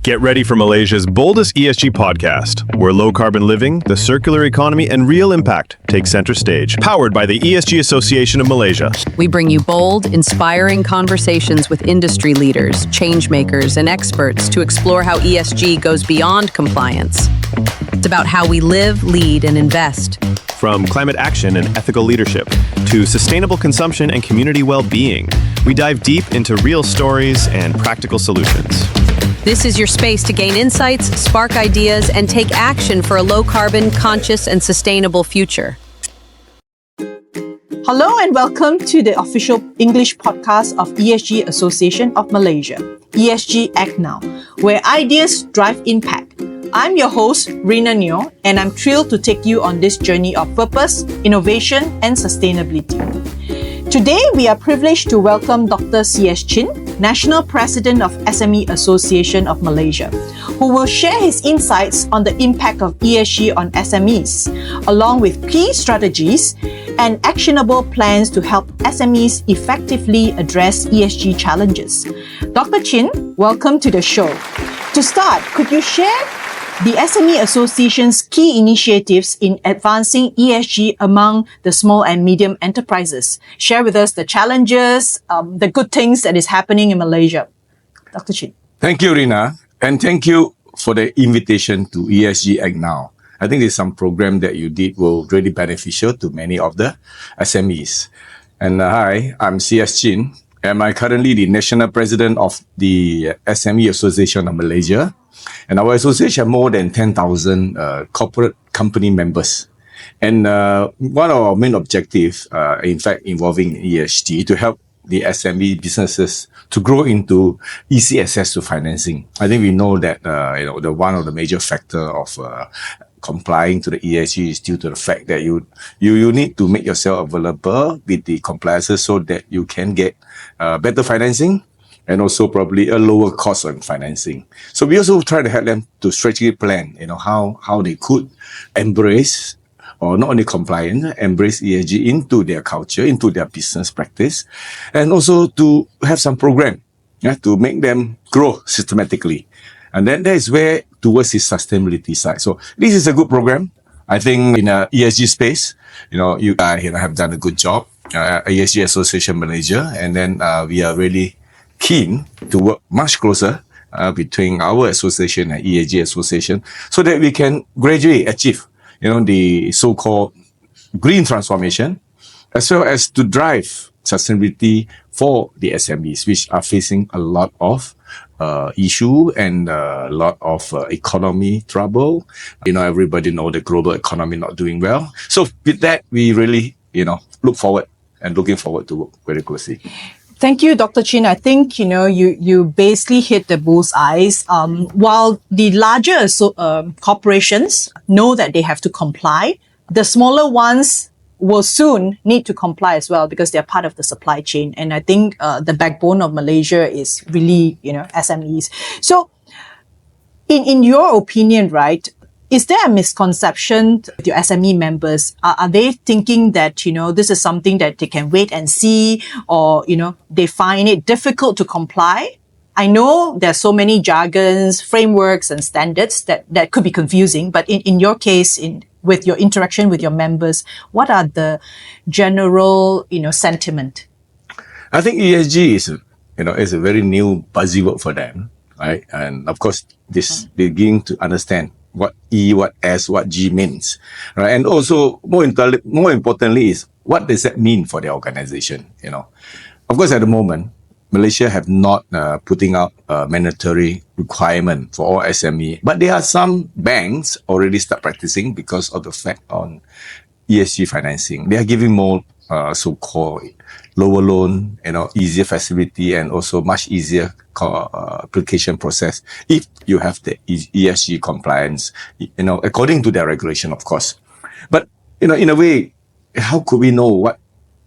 Get ready for Malaysia's boldest ESG podcast, where low carbon living, the circular economy, and real impact take center stage. Powered by the ESG Association of Malaysia. We bring you bold, inspiring conversations with industry leaders, change makers, and experts to explore how ESG goes beyond compliance. It's about how we live, lead, and invest. From climate action and ethical leadership to sustainable consumption and community well-being, we dive deep into real stories and practical solutions. This is your space to gain insights, spark ideas, and take action for a low-carbon, conscious, and sustainable future. Hello and welcome to the official English podcast of ESG Association of Malaysia, ESG Act Now, where ideas drive impact. I'm your host, Rina Neoh, and I'm thrilled to take you on this journey of purpose, innovation, and sustainability. Today, we are privileged to welcome Dr. C.S. Chin, National President of SME Association of Malaysia, who will share his insights on the impact of ESG on SMEs, along with key strategies and actionable plans to help SMEs effectively address ESG challenges. Dr. Chin, welcome to the show. To start, could you share the SME Association's key initiatives in advancing ESG among the small and medium enterprises? Share with us the challenges, the good things that is happening in Malaysia. Dr. Chin. Thank you, Rina. And thank you for the invitation to ESG Act Now. I think there's some program that you did will really beneficial to many of the SMEs. And hi, I'm C.S. Chin, and I'm currently the National President of the SME Association of Malaysia. And our association have more than 10,000 corporate company members. And one of our main objectives, in fact, involving ESG, to help the SME businesses to grow into easy access to financing. I think we know that the one of the major factor of complying to the ESG is due to the fact that you need to make yourself available with the compliances so that you can get better financing, and also probably a lower cost on financing. So we also try to help them to strategically plan, how they could embrace, or not only compliant, embrace ESG into their culture, into their business practice, and also to have some program to make them grow systematically. And then that is where towards the sustainability side. So this is a good program. I think in a ESG space, you guys have done a good job, ESG Association Malaysia, and then we are really keen to work much closer between our association and ESG Association so that we can gradually achieve, the so-called green transformation, as well as to drive sustainability for the SMEs, which are facing a lot of issue and a lot of economy trouble. Everybody know the global economy not doing well. So with that, we really, looking forward to work very closely. Thank you, Dr. Chin. I think, you basically hit the bullseyes. While the larger corporations know that they have to comply, the smaller ones will soon need to comply as well because they're part of the supply chain. And I think the backbone of Malaysia is really, SMEs. So in your opinion, right, is there a misconception with your SME members? Are they thinking that, this is something that they can wait and see, or, they find it difficult to comply? I know there's so many jargons, frameworks, and standards that could be confusing, but in your case, with your interaction with your members, what are the general, sentiment? I think ESG is a very new buzzword for them, right? And of course, this beginning to understand what E, what S, what G means, right? And also, more importantly, is what does that mean for the organization? Of course, at the moment, Malaysia have not putting out a mandatory requirement for all SME, but there are some banks already start practicing because of the fact on ESG financing. They are giving more so-called lower loan, easier facility, and also much easier application process if you have the ESG compliance, according to their regulation, of course. But, in a way, how could we know what,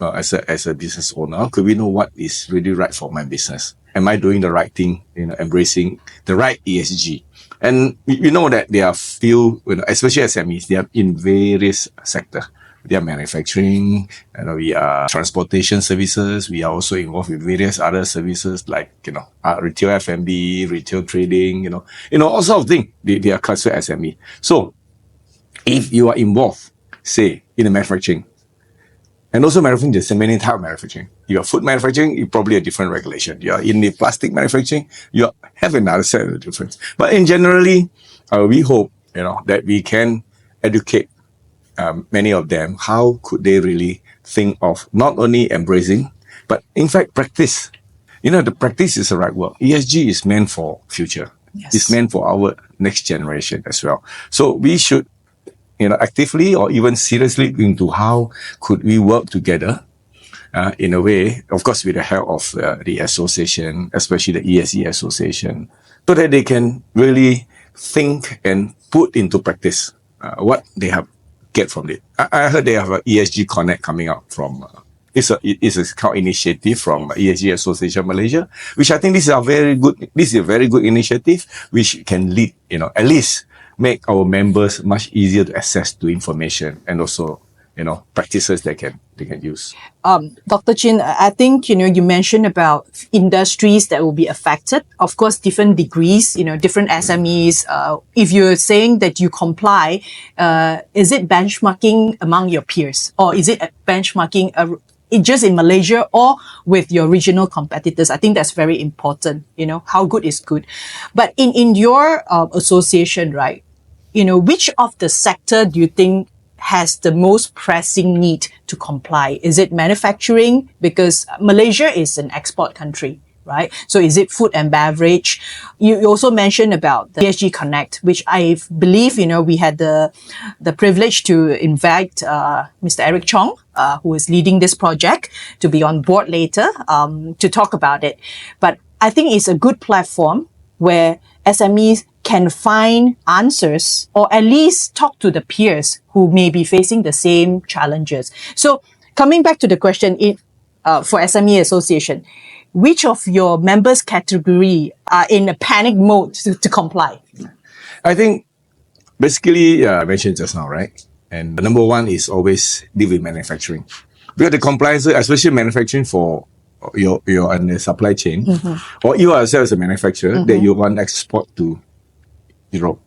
as a business owner, how could we know what is really right for my business? Am I doing the right thing, embracing the right ESG? And we know that there are few, especially SMEs, they are in various sectors. We are manufacturing, we are transportation services. We are also involved with various other services like, retail F&B, retail trading, all sorts of things. They are classified as SME. So if you are involved, say, in the manufacturing, and also manufacturing, there's many types of manufacturing. You are food manufacturing, you probably a different regulation. You are in the plastic manufacturing, you have another set of difference. But in generally, we hope, that we can educate many of them. How could they really think of not only embracing, but in fact practice. The practice is the right word. ESG is meant for future. Yes. It's meant for our next generation as well. So we should actively or even seriously into how could we work together in a way, of course, with the help of the association, especially the ESG association, so that they can really think and put into practice what they have get from it. I heard they have an ESG Connect coming out from, it's a initiative from ESG Association of Malaysia, which I think this is a very good initiative, which can lead, at least make our members much easier to access to information and also, practices they can use. Dr. Chin, I think, you mentioned about industries that will be affected. Of course, different degrees, different SMEs. If you're saying that you comply, is it benchmarking among your peers, or is it benchmarking just in Malaysia or with your regional competitors? I think that's very important. How good is good. But in your association, right, which of the sector do you think has the most pressing need to comply? Is it manufacturing? Because Malaysia is an export country, right? So is it food and beverage? You also mentioned about the ESG Connect, which I believe, we had the privilege to invite Mr. Eric Chong, who is leading this project, to be on board later to talk about it. But I think it's a good platform where SMEs can find answers, or at least talk to the peers who may be facing the same challenges. So coming back to the question, for SME Association, which of your members category are in a panic mode to comply? I think basically, I mentioned just now, right? And the number one is always deal with manufacturing. Because the compliance, especially manufacturing for your in the supply chain, or you yourself as a manufacturer, that you want export to Europe,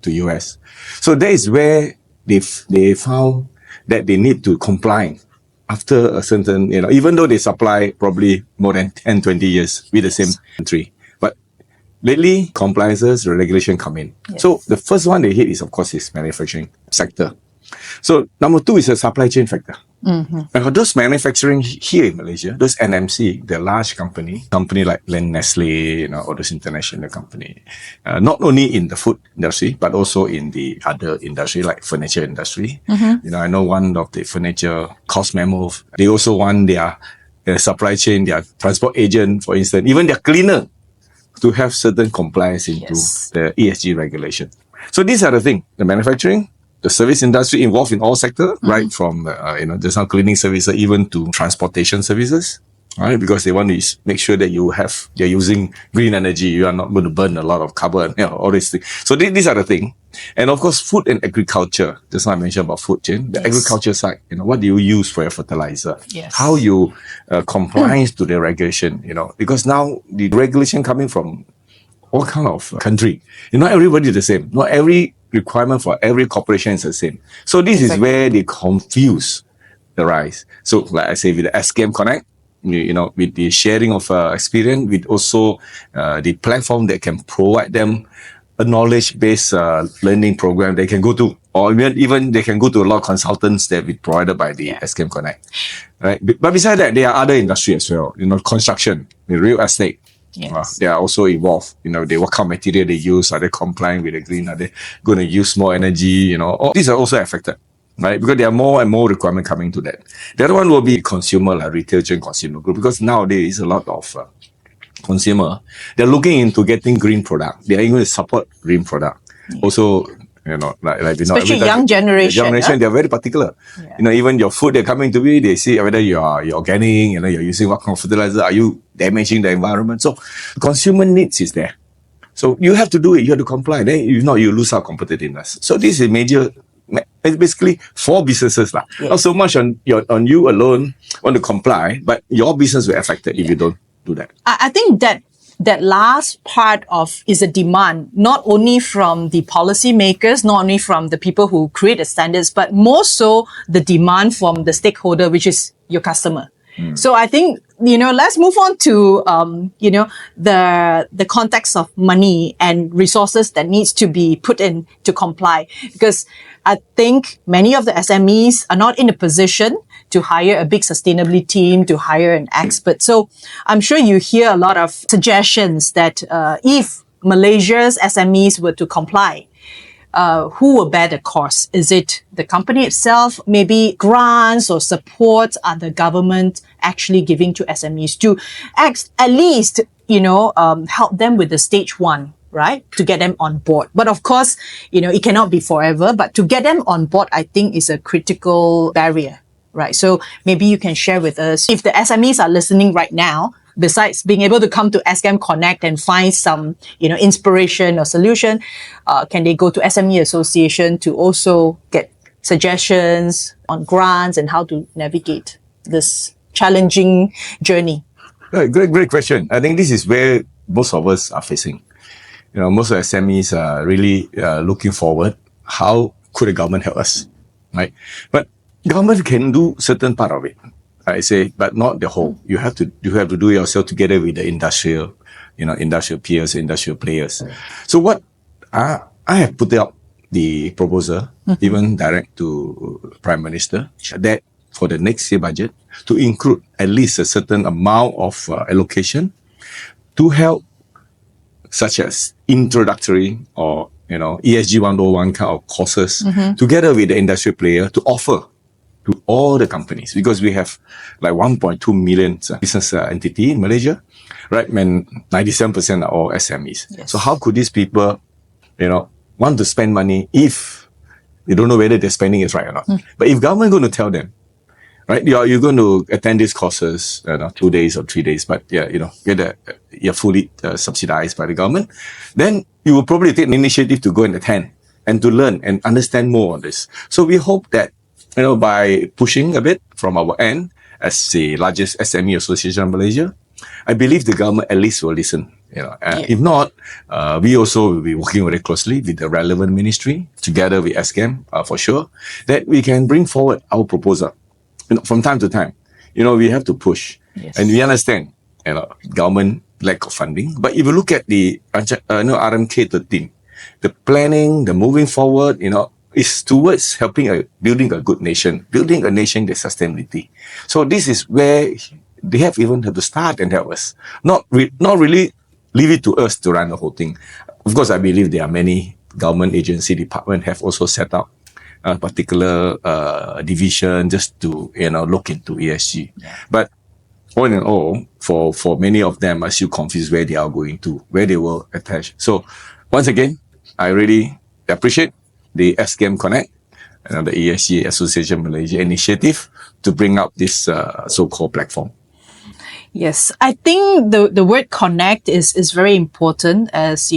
to US. So that is where they found that they need to comply after a certain, even though they supply probably more than 10, 20 years with the same country. But lately, compliances, regulation come in. Yes. So the first one they hit is, of course, is manufacturing sector. So number two is a supply chain factor. And for those manufacturing here in Malaysia, those NMC, the large company like Nestle, all those international company, not only in the food industry, but also in the other industry like furniture industry. I know one of the furniture cost memo, they also want their supply chain, their transport agent, for instance, even their cleaner to have certain compliance into the ESG regulation. So these are the things, the manufacturing, the service industry involved in all sectors, right from, just now cleaning services, even to transportation services, right? Because they want to make sure that you're using green energy, you are not going to burn a lot of carbon, all these things. So these are the things. And of course, food and agriculture. Just now I mentioned about food chain, the agriculture side, what do you use for your fertilizer? Yes. How you compliance to the regulation, because now the regulation coming from all kind of country. Not everybody is the same. Not every requirement for every corporation is the same. So this is where they confuse the rise. So like I say, with the ESGAM Connect, with the sharing of experience, with also the platform that can provide them a knowledge-based learning program they can go to, or even they can go to a lot of consultants that be provided by the ESGAM Connect. Right? But besides that, there are other industries as well. Construction, the real estate. Yes. They are also involved. What kind of material they use. Are they complying with the green? Are they going to use more energy? All these are also affected, right? Because there are more and more requirements coming to that. The other one will be consumer, like retail chain consumer group. Because nowadays, a lot of consumer, they're looking into getting green product. They are going to support green product. Also, especially young generation. They're very particular. Even your food they're coming to me, they see whether you're organic, you're using what kind of fertilizer, are you damaging the environment? So consumer needs is there. So you have to do it, you have to comply. Then if not, you lose our competitiveness. So this is major It's basically for businesses lah. Not so much on you alone want to comply, but your business will be affected if you don't do that. I think that last part of is a demand, not only from the policymakers, not only from the people who create the standards, but more so the demand from the stakeholder, which is your customer. So I think, let's move on to, the context of money and resources that needs to be put in to comply. Because I think many of the SMEs are not in a position to hire a big sustainability team, to hire an expert. So I'm sure you hear a lot of suggestions that if Malaysia's SMEs were to comply, who will bear the cost? Is it the company itself? Maybe grants or support are the government actually giving to SMEs to at least, help them with the stage one, right? To get them on board. But of course, it cannot be forever, but to get them on board, I think is a critical barrier, right? So maybe you can share with us, if the SMEs are listening right now, besides being able to come to ESGAM Connect and find some, inspiration or solution, can they go to SME Association to also get suggestions on grants and how to navigate this challenging journey? Great question. I think this is where most of us are facing. Most of the SMEs are really looking forward. How could the government help us, right? But government can do certain part of it. I say, but not the whole. You have to do it yourself together with the industrial peers, industrial players. So what I have put up the proposal, even direct to Prime Minister, that for the next year budget to include at least a certain amount of allocation to help, such as introductory or ESG 101 kind of courses, together with the industrial player to offer to all the companies, because we have like 1.2 million business entity in Malaysia, right? And 97% are all SMEs. Yes. So how could these people, want to spend money if they don't know whether they're spending it right or not? But if government going to tell them, right, you're going to attend these courses, 2 days or 3 days, but you're fully subsidized by the government, then you will probably take an initiative to go and attend and to learn and understand more on this. So we hope that by pushing a bit from our end as the largest SME Association of Malaysia, I believe the government at least will listen. If not, we also will be working very closely with the relevant ministry together with ESGAM for sure, that we can bring forward our proposal. From time to time, we have to push. Yes. And we understand, government lack of funding. But if you look at the RMK 13, the planning, the moving forward, is towards helping building a good nation, building a nation with sustainability. So this is where they have to start and help us. Not really leave it to us to run the whole thing. Of course, I believe there are many government agency department have also set up a particular division just to look into ESG. Yeah. But all in all, for many of them, I still confused where they are going to, where they will attach. So once again, I really appreciate the ESGAM Connect, the ESG Association Malaysia initiative to bring up this so-called platform. Yes, I think the word connect is very important as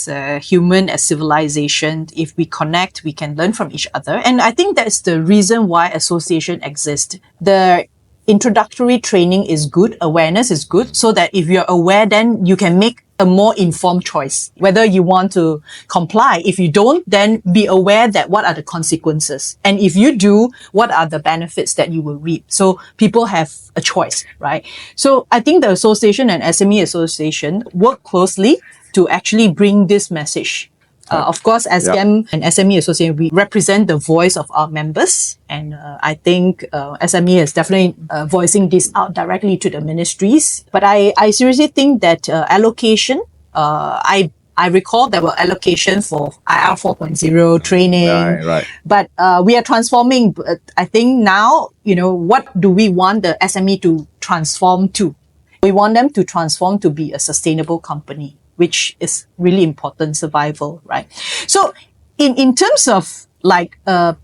a human, as civilization. If we connect, we can learn from each other. And I think that's the reason why association exists. The introductory training is good, awareness is good, so that if you're aware, then you can make a more informed choice, whether you want to comply. If you don't, then be aware that what are the consequences. And if you do, what are the benefits that you will reap? So people have a choice, right? So I think the association and SME Association work closely to actually bring this message. Of course, ESGAM and SME Association, we represent the voice of our members. And I think SME is definitely voicing this out directly to the ministries. But I seriously think that allocation, I recall there were allocation for IR 4.0 training. Right. But we are transforming. But I think now, what do we want the SME to transform to? We want them to transform to be a sustainable company, which is really important, survival, right? So in terms of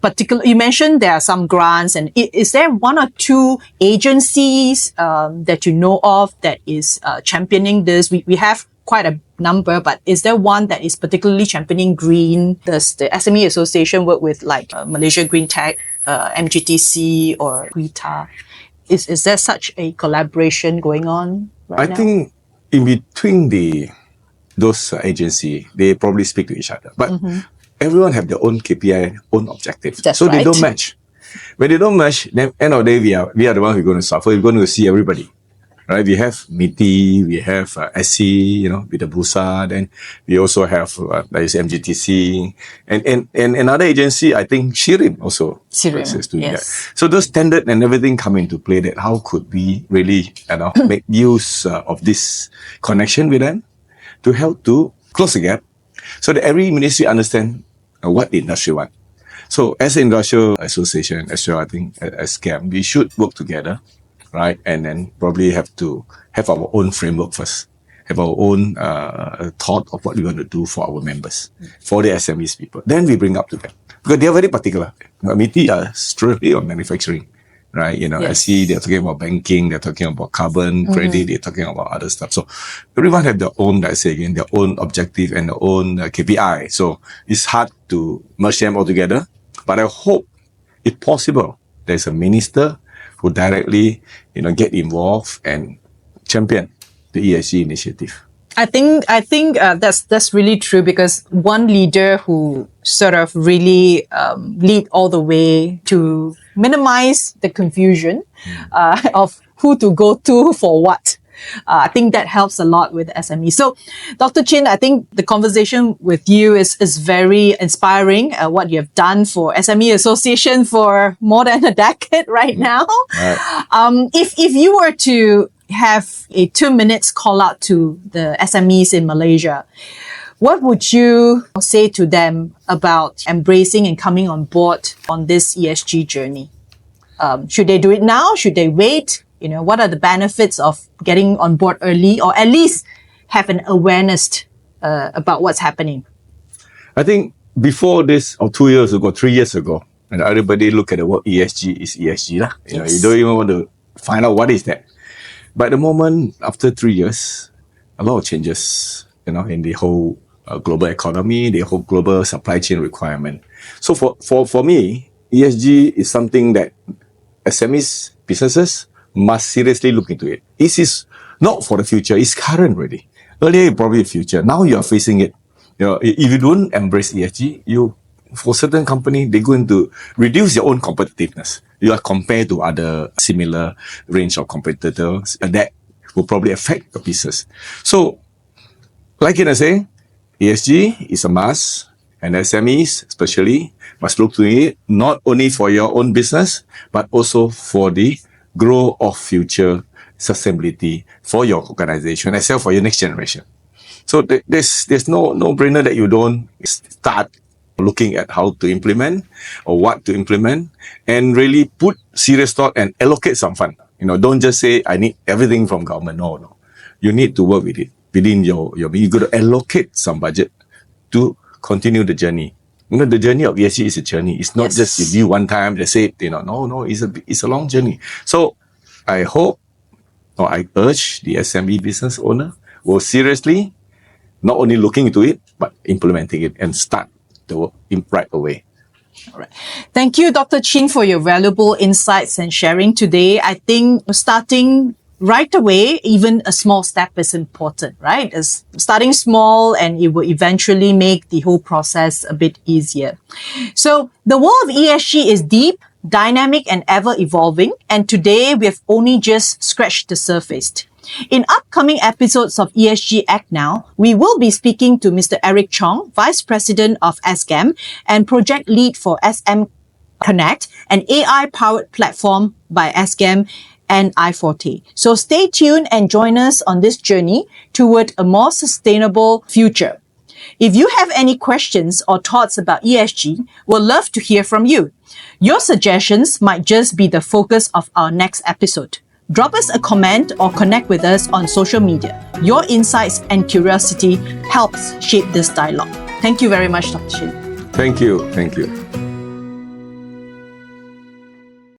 particular, you mentioned there are some grants, and is there one or two agencies that you know of that is championing this? We have quite a number, but is there one that is particularly championing green? Does the SME Association work with like Malaysia Green Tech, MGTC or Greta? Is there such a collaboration going on right now? I think in between those agencies, they probably speak to each other. But everyone have their own KPI, own objective. That's They right. don't match. When they don't match, then end of the day, we are the ones who are going to suffer. We're going to see everybody. Right? We have MITI, we have SC, with the Bursa, then we also have there is MGTC and another agency, I think Shirin also is doing that. So those standard and everything come into play, that how could we really make use of this connection with them to help to close the gap so that every ministry understand what the industry want. So as an industrial association as well, I think as SGAM, we should work together. Right, and then probably have to have our own framework first, have our own thought of what we want to do for our members, for the SMEs people. Then we bring up to them because they are very particular. MITI are strictly on manufacturing, right? I see they're talking about banking, they're talking about carbon credit, they're talking about other stuff. So everyone have their own, their own objective and their own KPI. So it's hard to merge them all together. But I hope, if possible, there's a minister who directly, get involved and champion the ESG initiative. I think that's really true, because one leader who sort of really lead all the way to minimize the confusion of who to go to for what. I think that helps a lot with SME. So, Dr. Chin, I think the conversation with you is very inspiring. What you have done for SME Association for more than a decade right now. Right. If you were to have a 2 minutes call out to the SMEs in Malaysia, what would you say to them about embracing and coming on board on this ESG journey? Should they do it now? Should they wait? What are the benefits of getting on board early, or at least have an awareness about what's happening? I think before this, or 2 years ago, 3 years ago, and everybody look at the word ESG is ESG. You don't even want to find out what is that. But the moment, after 3 years, a lot of changes, in the whole global economy, the whole global supply chain requirement. So for me, ESG is something that SMEs, businesses, must seriously look into it. This is not for the future, it's current already. Earlier, probably future. Now you are facing it. If you don't embrace ESG, for certain company, they're going to reduce your own competitiveness. You are compared to other similar range of competitors, and that will probably affect your business. So, like I say, ESG is a must, and SMEs especially must look to it not only for your own business, but also for the growth of future sustainability for your organization, as well for your next generation. So there's no brainer that you don't start looking at how to implement or what to implement, and really put serious thought and allocate some fund. Don't just say I need everything from government. No. You need to work with it within you got to allocate some budget to continue the journey. The journey of ESG is a journey. It's not just review one time, they say, no, it's a long journey. So I hope, or I urge the SME business owner will seriously not only looking into it, but implementing it and start the work right away. All right. Thank you, Dr. Chin, for your valuable insights and sharing today. I think starting right away, even a small step is important, right? As starting small, and it will eventually make the whole process a bit easier. So the world of ESG is deep, dynamic, and ever evolving. And today we have only just scratched the surface. In upcoming episodes of ESG Act Now, we will be speaking to Mr. Eric Chong, Vice President of SGAM and Project Lead for SM Connect, an AI-powered platform by SGAM and I40. So stay tuned and join us on this journey toward a more sustainable future. If you have any questions or thoughts about ESG, we'll love to hear from you. Your suggestions might just be the focus of our next episode. Drop us a comment or connect with us on social media. Your insights and curiosity helps shape this dialogue. Thank you very much, Dr. Chin. Thank you.